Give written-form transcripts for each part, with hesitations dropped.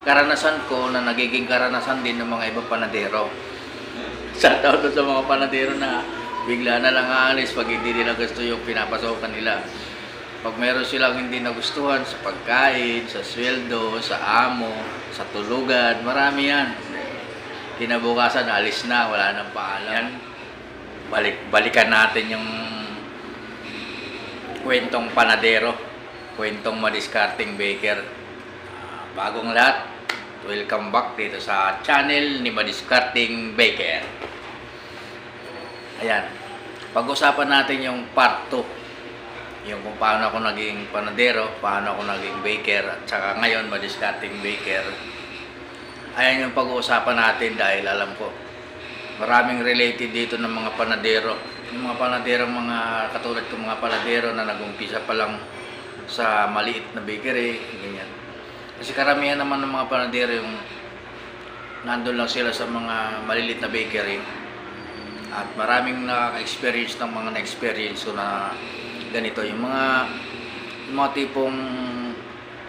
Karanasan ko na nagiging karanasan din ng mga ibang panadero. Shoutout sa mga panadero na bigla na lang aalis pag hindi nila gusto yung pinapasokan nila. Pag meron silang hindi nagustuhan sa pagkain, sa sweldo, sa amo, sa tulugan, marami yan. Kinabukasan, alis na, wala nang paalam. Balikan natin yung kwentong panadero, kwentong madiskarting baker. Bagong lahat, welcome back dito sa channel ni Madiskarting Baker. Ayan, pag-usapan natin yung part 2. Yung kung paano ako naging panadero, paano ako naging baker, at saka ngayon Madiskarting Baker. Ayan yung pag-uusapan natin dahil alam ko, maraming related dito ng mga panadero. Yung mga panadero, mga katulad kong mga panadero na nag-umpisa pa lang sa maliit na bakery, ganyan. Kasi karamihan naman ng mga panadero yung nandun lang sila sa mga maliliit na bakery at maraming na-experience ng mga na-experience so na ganito yung mga tipong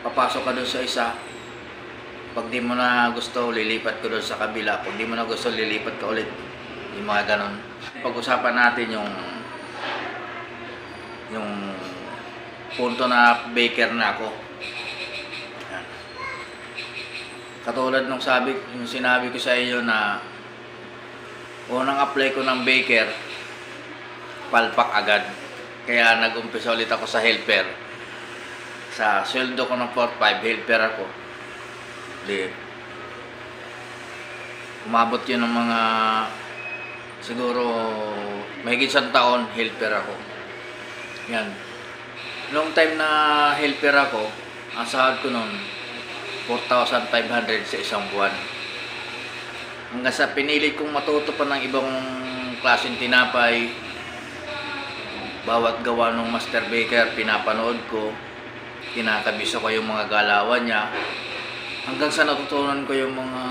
papasok ka doon sa isa, pag di mo na gusto lilipat ka doon sa kabila, pag di mo na gusto lilipat ka ulit, yung mga ganon. Pag-usapan natin yung punto na baker na ako. Katulad nung sinabi ko sa iyo na unang apply ko ng baker, palpak agad. Kaya nag-umpisa ulit ako sa helper. Sa sweldo ko ng 4-5, helper ako. Di, umabot yun ng mga siguro mahigit isang taon, helper ako. Yan. Nung time na helper ako, ang sahod ko noon 4,500 sa isang buwan. Hanggang sa pinilit kong matuto pa ng ibang klaseng tinapay, bawat gawa ng master baker, pinapanood ko, kinakabisa ko yung mga galawan niya, hanggang sa natutunan ko yung mga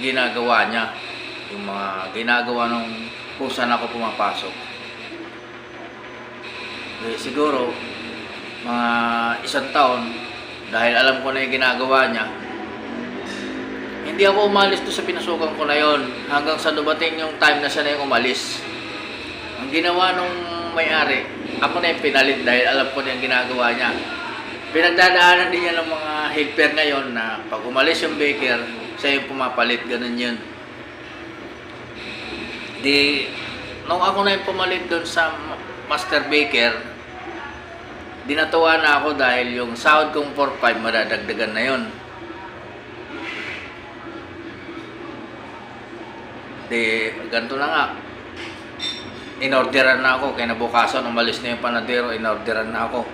ginagawa niya, yung mga ginagawa nung kung saan ako pumapasok. Siguro, mga isang taon, dahil alam ko na yung ginagawa niya, hindi ako umalis doon sa pinasukan ko na yon hanggang sa dumating yung time na siya na yung umalis. Ang ginawa nung may-ari, ako na yung pinalit dahil alam ko na yung ginagawa niya. Pinagdadaanan din niya ng mga helper ngayon na pag umalis yung baker, siya yung pumapalit, ganun yun. Nung ako na yung pumalit doon sa master baker, dinatuwa na ako dahil yung sahod kong 4-5 madadagdagan na yun. Ganito na nga. Inorderan na ako. Kinabukasan, umalis na yung panadero, inorderan na ako.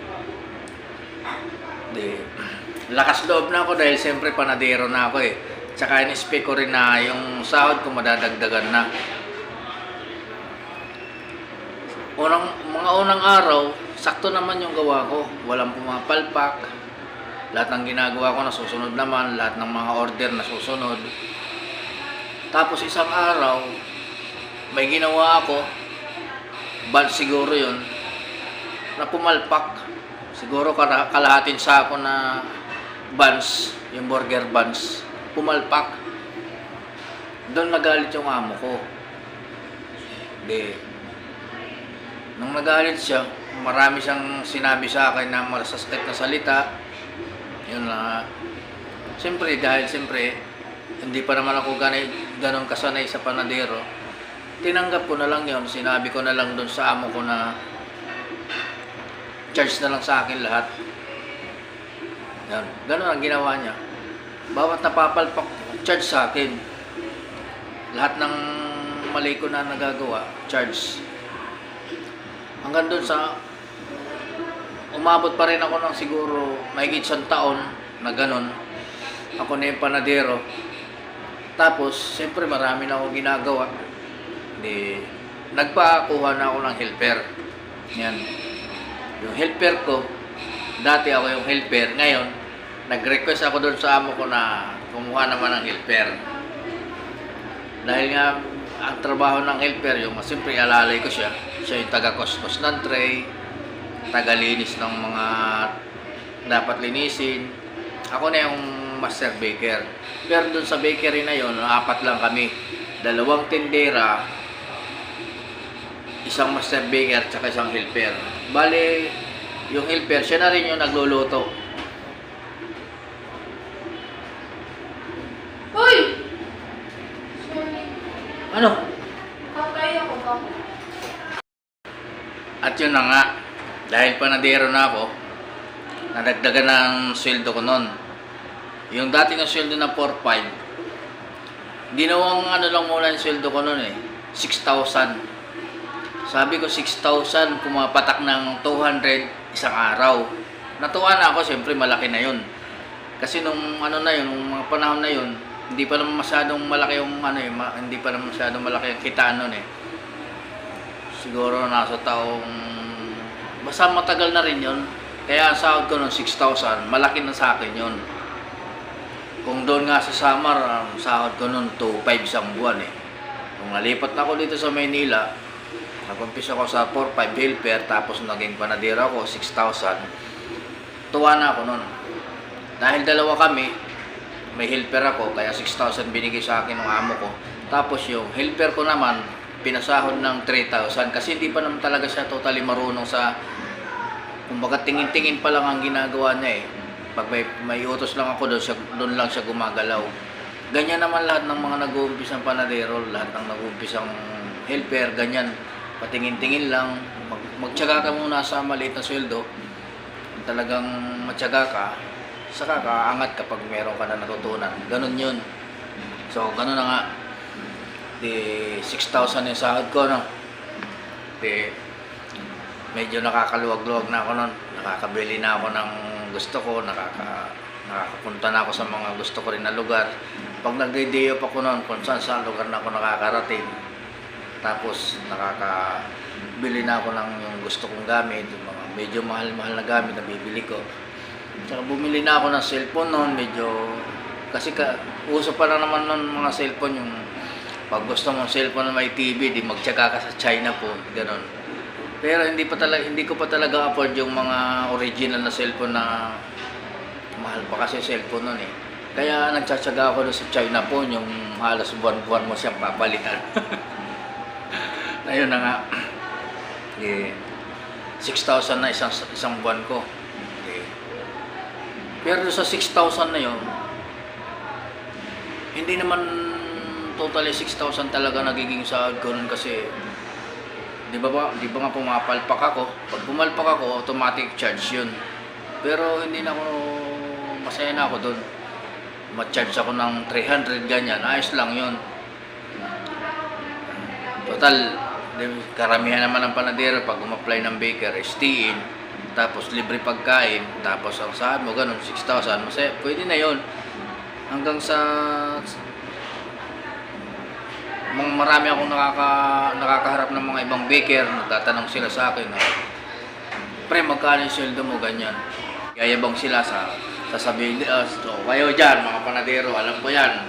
Lakas loob na ako dahil siyempre panadero na ako eh. Tsaka in-expect ko rin na yung sahod ko madadagdagan na. Mga unang araw, sakto naman yung gawa ko. Walang pumapalpak. Lahat ng ginagawa ko nasusunod naman. Lahat ng mga order nasusunod. Tapos isang araw, may ginawa ako. Bal siguro yun. Na pumalpak. Siguro kalahatin sako na buns. Yung burger buns. Pumalpak. Doon nagalit yung amo ko. Nung nagalit siya, marami siyang sinabi sa akin na masasakit na salita. Yun na. Siyempre, hindi pa naman ako ganon kasanay sa panadero. Tinanggap ko na lang yun. Sinabi ko na lang doon sa amo ko na charge na lang sa akin lahat. Yan. Ganon ang ginawa niya. Bawat napapalpak, charge sa akin. Lahat ng mali ko na nagagawa, charge. Hanggang doon sa umabot pa rin ako ng siguro mahigit isang taon na ganon. Ako na yung panadero. Tapos, siyempre marami na akong ginagawa. Nagpakuha na ako ng helper. Yan. Yung helper ko, dati ako yung helper. Ngayon, nag-request ako doon sa amo ko na kumuha naman ng helper. Dahil nga, ang trabaho ng helper, yung siyempre alalay ko siya. Siya yung taga-kuskus ng tray, taga-linis ng mga dapat linisin. Ako na yung master baker. Pero doon sa bakery na yon, 4 lang kami. 2 tindera, isang master baker, tsaka isang helper. Bale, yung helper, siya na rin yung nagluluto. Hoy! Sorry. Ano? Patay ako ba? At yun na nga, dahil panadero na ako, nadagdagan ng sweldo ko noon. Yung dating ang sweldo na 4,500, ginawang ano lang muna yung sweldo ko noon 6,000. Sabi ko 6,000, pumapatak ng 200 isang araw. Natuwa na ako, siyempre malaki na yun. Kasi nung ano na yun, nung mga panahon na yun, hindi pa naman masyadong malaki yung ano hindi pa naman masyadong malaki yung kitaan noon Siguro nasa taong, basta matagal na rin yun. Kaya ang sahod ko noon 6,000, malaki na sa akin yun. Kung doon nga sa Samar, ang sahod ko noon 2,500 isang buwan Kung nalipat na ako dito sa Maynila, nag-umpisa ako sa 4,500 helper, tapos naging panadero ako 6,000. Tuwa na ako noon. Dahil dalawa kami, may helper ako, kaya 6,000 binigay sa akin ng amo ko. Tapos yung helper ko naman, pinasahod ng 3,000 kasi hindi pa naman talaga siya totally marunong sa, kumbaga tingin-tingin pa lang ang ginagawa niya Pag may utos lang ako doon lang siya gumagalaw. Ganyan naman lahat ng mga nag-uumpisang panadero, lahat ng nag-uumpisang helper, ganyan. Patingin-tingin lang, magtiyaga ka muna sa maliit na sweldo. Talagang matyaga ka, saka kaangat kapag meron ka na natutunan. Ganun yun. So, ganun na nga. 6,000 yung sahod ko, no? Medyo nakakaluwag-luwag na ako nun. Nakakabili na ako ng gusto ko, nakakapunta na ako sa mga gusto ko rin na lugar. Pag nagde-day off ako nun, kung saan lugar na ako nakakarating. Tapos nakakabili na ako ng yung gusto kong gamit, yung mga medyo mahal-mahal na gamit na bibili ko. Saka bumili na ako ng cellphone noon, medyo kasi uso pa na naman ng mga cellphone yung pag gusto mong cellphone na may TV, di magtiyaga ka sa China po, gano'n. Pero hindi ko pa talaga afford yung mga original na cellphone na mahal pa kasi cellphone noon Kaya nagtsatsaga ako doon sa China po, yung halos buwan-buwan mo siyang papalitan. Ayun na nga. 6,000 na isang buwan ko. Pero sa 6,000 na yun, hindi naman totally 6,000 talaga nagiging sahod ko nun kasi di ba nga pumapalpak ako. Pag pumalpak ako, automatic charge yun. Pero hindi na ako, masaya na ako doon. Ma-charge ako ng 300 ganyan, ayos lang yun. Total, karamihan naman ng panadero pag umapply ng baker, STIN, tapos libre pagkain, tapos ang sahod mo ganun 6,000, masaya, pwede na yun. Hanggang sa marami akong nakakaharap ng mga ibang baker, nagtatanong sila sa akin pre, magkano yung sweldo mo, ganyan. Yayabang sila sasabihin, kayo dyan, mga panadero, alam ko yan.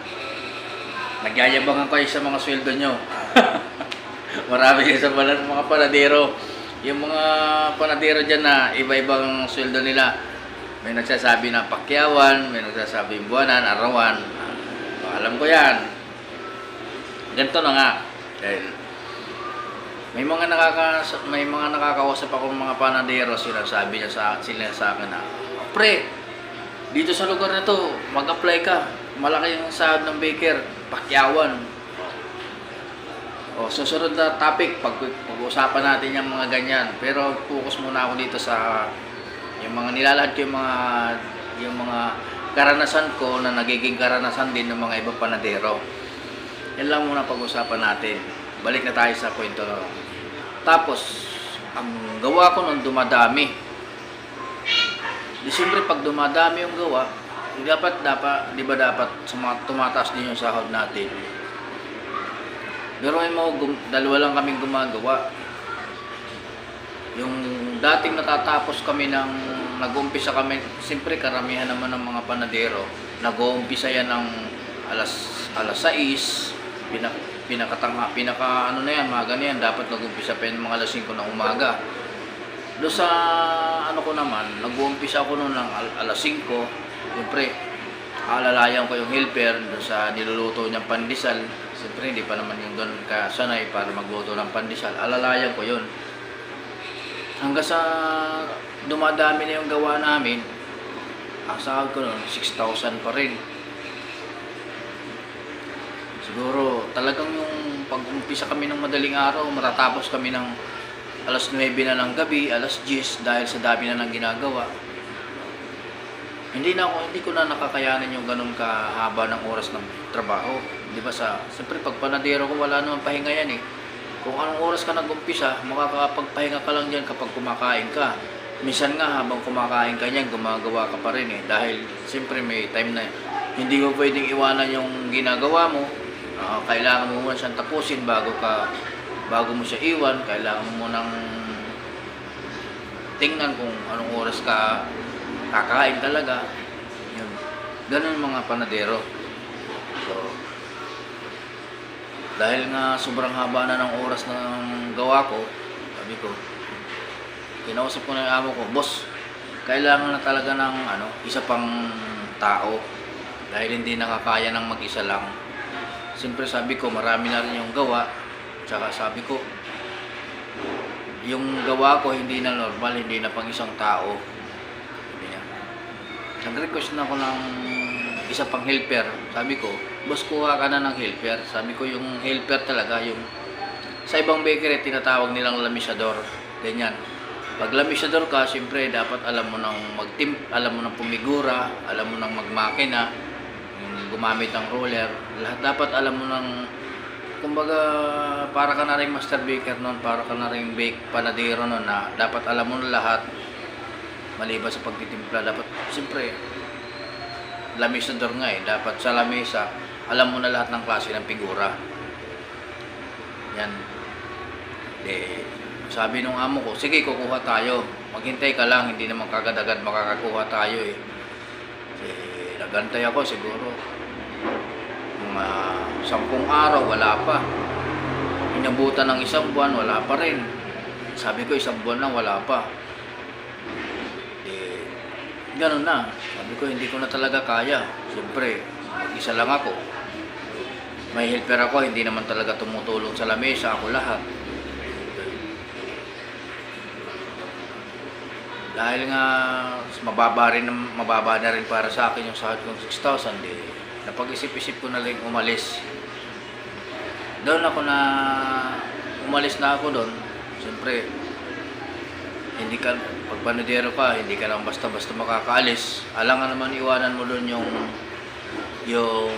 Nagyayabangan kayo sa mga sweldo nyo. Marami kayo sa mga panadero. Yung mga panadero dyan na iba-ibang sweldo nila. May nagsasabi na pakyawan, may nagsasabi buwanan, arawan. Alam ko yan. Ganito na nga. Dahil may mga nakakausap ako mga panadero, sinasabi niya sila sa akin na, pre, dito sa lugar na to, mag-apply ka. Malaki yung sahod ng baker, pakyawan. Susunod na topic, pag-uusapan natin yung mga ganyan. Pero focus muna ako dito sa yung mga nilalahad ko yung mga karanasan ko na nagiging karanasan din ng mga ibang panadero. Yan lang muna pag-usapan natin. Balik na tayo sa kwento. Tapos, ang gawa ko nung dumadami. Di siyempre pag dumadami yung gawa, dapat, di ba dapat tumataas din yung sahod natin. Pero dalawa lang kaming gumagawa. Yung dating natatapos kami nag-uumpisa kami, siyempre karamihan naman ng mga panadero, nag-uumpisa yan ng alas 6, pinaka ano na yan, mga ganyan, dapat nag-uumpisa pa yan mga alas 5 ng umaga. Doon sa ano ko naman, nag-uumpisa ako noon ng alas 5, siyempre, alalayan ko yung helper doon sa niluluto niyang pandesal. Siyempre, hindi pa naman yung doon kasanay para magluto ng pandesal. Alalayan ko yun. Hanggang sa dumadami na yung gawa namin, ang sahod ko noon, 6,000 pa rin. Siguro, talagang yung pag-umpisa kami ng madaling araw, matatapos kami ng alas 9 na ng gabi, alas 10 dahil sa dami na ng ginagawa. Hindi ko na nakakayanan yung ganun kahaba ng oras ng trabaho. Di ba siyempre pag panadero ko wala namang pahinga yan eh. Kung anong oras ka nag-umpisa, makakapagpahinga ka lang dyan kapag kumakain ka. Minsan nga habang kumakain ka niyan, gumagawa ka pa rin eh. Dahil siyempre may time na hindi mo pwedeng iwanan yung ginagawa mo. Kailangan mo muna siyang tapusin bago mo siya iwan. Kailangan mo nang tingnan kung anong oras ka kakain talaga. Yun. Ganun mga panadero. So, dahil nga sobrang haba na ng oras ng gawa ko, sabi ko, kinausap ko na yung amo ko, boss, kailangan na talaga ng isa pang tao dahil hindi nakakaya ng mag-isa lang. Siyempre sabi ko, marami na rin yung gawa. Tsaka sabi ko, yung gawa ko hindi na normal, hindi na pang isang tao. Nag-request na ako ng isa pang helper. Sabi ko, boss, kuha ka na ng helper. Sabi ko, yung helper talaga, yung sa ibang bakery, tinatawag nilang lamisador. Ganyan. Pag lamisador ka, siyempre, dapat alam mo ng alam mo ng pumigura, alam mo ng magmakina, yung gumamit ng roller. Lahat dapat alam mo ng, kumbaga, para ka na rin master baker noon, para ka na rin panadero noon, na dapat alam mo na lahat. Maliban sa pagtitimpla, dapat siyempre lamisador nga eh, dapat sa lamesa alam mo na lahat ng klase ng figura. Yan. Sabi nung amo ko, sige, kukuha tayo, maghintay ka lang, hindi naman kagad-agad makakakuha tayo eh. Nagantay ako siguro mga 10 araw, wala pa. Inabutan ng 1 buwan, wala pa rin. Sabi ko 1 buwan na, wala pa. Ganun na. Sabi ko, hindi ko na talaga kaya. Siyempre, mag-isa lang ako. May helper ako, hindi naman talaga tumutulong sa lamesa. Ako lahat. Dahil nga, mababa na rin para sa akin yung sahod kong 6,000. Napag-isip-isip ko na rin umalis. Doon ako umalis na ako doon. Siyempre, hindi ka, pag panadero ka, hindi ka lang basta-basta makakaalis. Alangan naman iwanan mo doon yung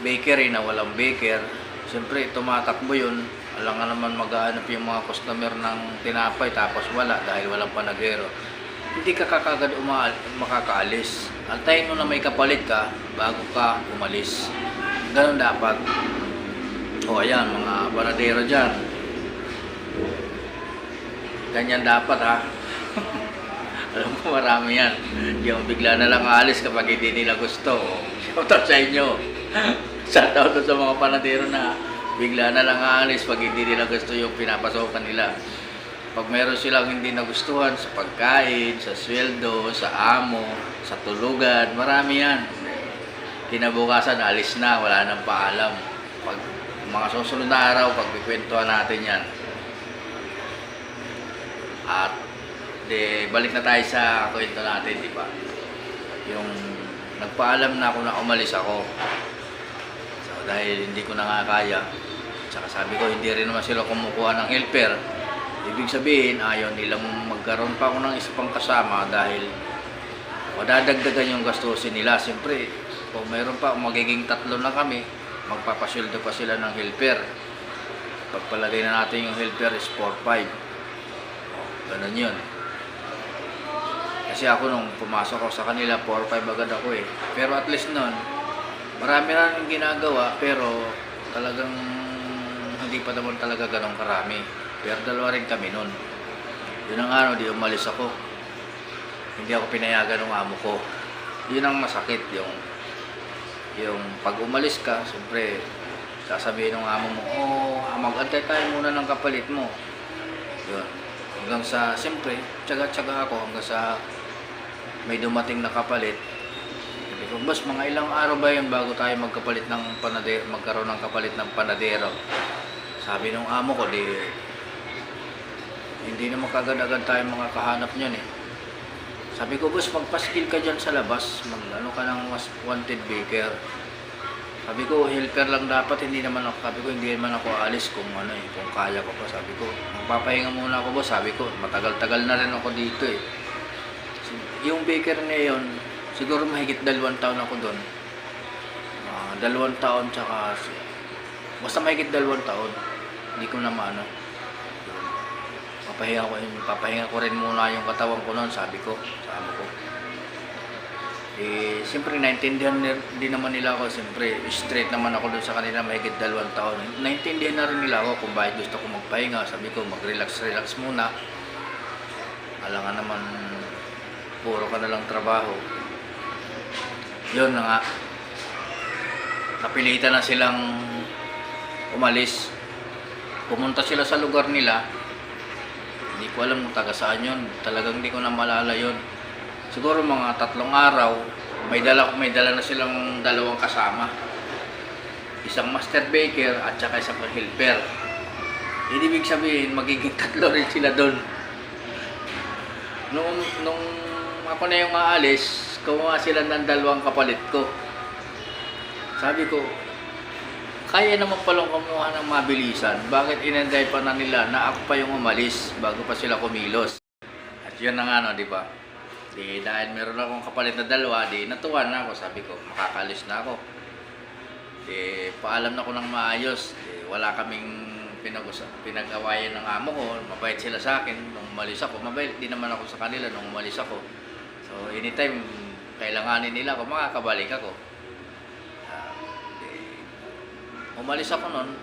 bakery na walang baker. Siyempre, tumatakbo yun. Alangan naman maghahanap yung mga customer ng tinapay tapos wala dahil walang panadero. Hindi ka kakagad makakaalis. Antayin mo na may kapalit ka bago ka umalis. Ganun dapat. O ayan, mga panadero dyan. Ganyan dapat ha. Alam ko marami yan. Yung bigla na lang aalis kapag hindi nila gusto. Shoutout sa inyo. Shoutout sa mga panadero na bigla na lang aalis pag hindi nila gusto yung pinapasokan nila. Pag meron silang hindi nagustuhan sa pagkain, sa sweldo, sa amo, sa tulugan, marami yan. Kinabukasan, alis na, wala nang paalam. Pag mga susunod na araw, pagkikwentuhan natin yan. At balik na tayo sa kwento natin, di ba? Yung nagpaalam na ako na umalis ako. So, dahil hindi ko na nga kaya. Tsaka sabi ko, hindi rin naman sila kumukuha ng helper. Ibig sabihin, ayaw nilang magkaroon pa ako ng isa pang kasama dahil madadagdagan yung gastusin nila. Siyempre, kung mayroon pa, magiging 3 na kami, magpapasweldo pa sila ng helper. Pagpalagay na natin yung helper is 4-5. Ganun yun. Kasi ako nung pumasok ako sa kanila, 4-5 agad ako eh. Pero at least nun, marami na rin ginagawa, pero talagang hindi pa naman talaga ganun karami. Pero 2 rin kami nun. Yun ang di umalis ako. Hindi ako pinayagan ng amo ko. Yun ang masakit, yung pag umalis ka, siyempre, sasabihin ng amo mo, mag-antay tayo muna ng kapalit mo. Yun. Hanggang sa, siyempre, tsaga-tsaga ako hanggang sa may dumating na kapalit. Sabi ko, boss, mga ilang araw ba yun bago tayo magkapalit ng panadero, magkaroon ng kapalit ng panadero? Sabi nung amo ko, di, hindi naman kagad-agad tayo makakahanap niyan eh. Sabi ko, boss, magpa-skill ka dyan sa labas, ano ka ng mas wanted baker. Sabi ko, helper lang dapat, hindi naman ako, sabi ko, hindi naman ako alis kung ano eh, kung kaya ko pa. Sabi ko, magpapahinga muna ako, boss. Sabi ko, matagal-tagal na rin ako dito eh. Yung baker na yun, siguro mahigit 2 taon ako doon. 2 taon tsaka, basta mahigit 2 taon. Hindi ko na maano. Papahinga ko rin muna yung katawan ko noon, sabi ko, sa amo ko. Eh, siyempre, naintindihan din naman nila ako. Siyempre, straight naman ako doon sa kanila, mahigit 2 taon. Naintindihan na rin nila ako kung bakit gusto ko magpahinga. Sabi ko, mag-relax muna. Alangan naman, puro ka na lang trabaho. Yun na nga. Napilitan na silang umalis. Pumunta sila sa lugar nila. Hindi ko alam kung taga saan yun. Talagang hindi ko na malala yun. Siguro mga 3 araw, may dala na silang 2 kasama. Isang master baker at saka isang helper. Ibig sabihin, magiging 3 rin sila doon. Nung ako na yung aalis, kumuha sila ng 2 kapalit ko. Sabi ko, kaya naman palang kumuha ng mabilisan. Bakit inenday pa na nila na ako pa yung umalis bago pa sila kumilos? At yun na nga, no, di ba? Di, dahil meron akong kapalit na 2, di natuwa na ako. Sabi ko, makakalis na ako. Di, paalam na ako ng maayos. Di, wala kaming pinag-awayan ng amo ko. Mabait sila sa akin. Nung umalis ako, mabait din naman ako sa kanila nung umalis ako. So, anytime kailanganin nila ako, makakabalik ako. Umalis ako noon,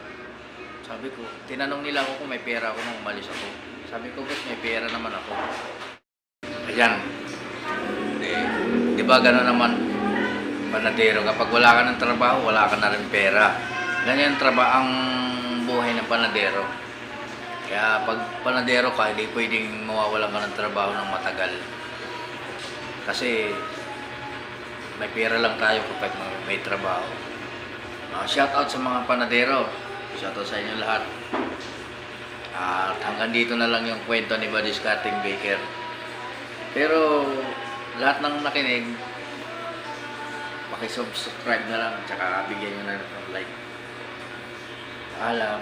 sabi ko, tinanong nila ako kung may pera ako nung umalis ako. Sabi ko, boss, may pera naman ako. Ayan. Di ba gano'n naman, panadero, kapag wala ka ng trabaho, wala ka na rin pera. Ganyan ang buhay ng panadero. Kaya pag panadero ka, hindi pwedeng mawawalan ka ng trabaho ng matagal. Kasi may pera lang tayo kapag may trabaho. Shout out sa mga panadero. Shout out sa inyo lahat. At hanggang dito na lang yung kwento ni Buddy's Cutting Baker. Pero lahat ng nakinig, pakisubscribe na lang, tsaka bigyan nyo na ng like. Paalam.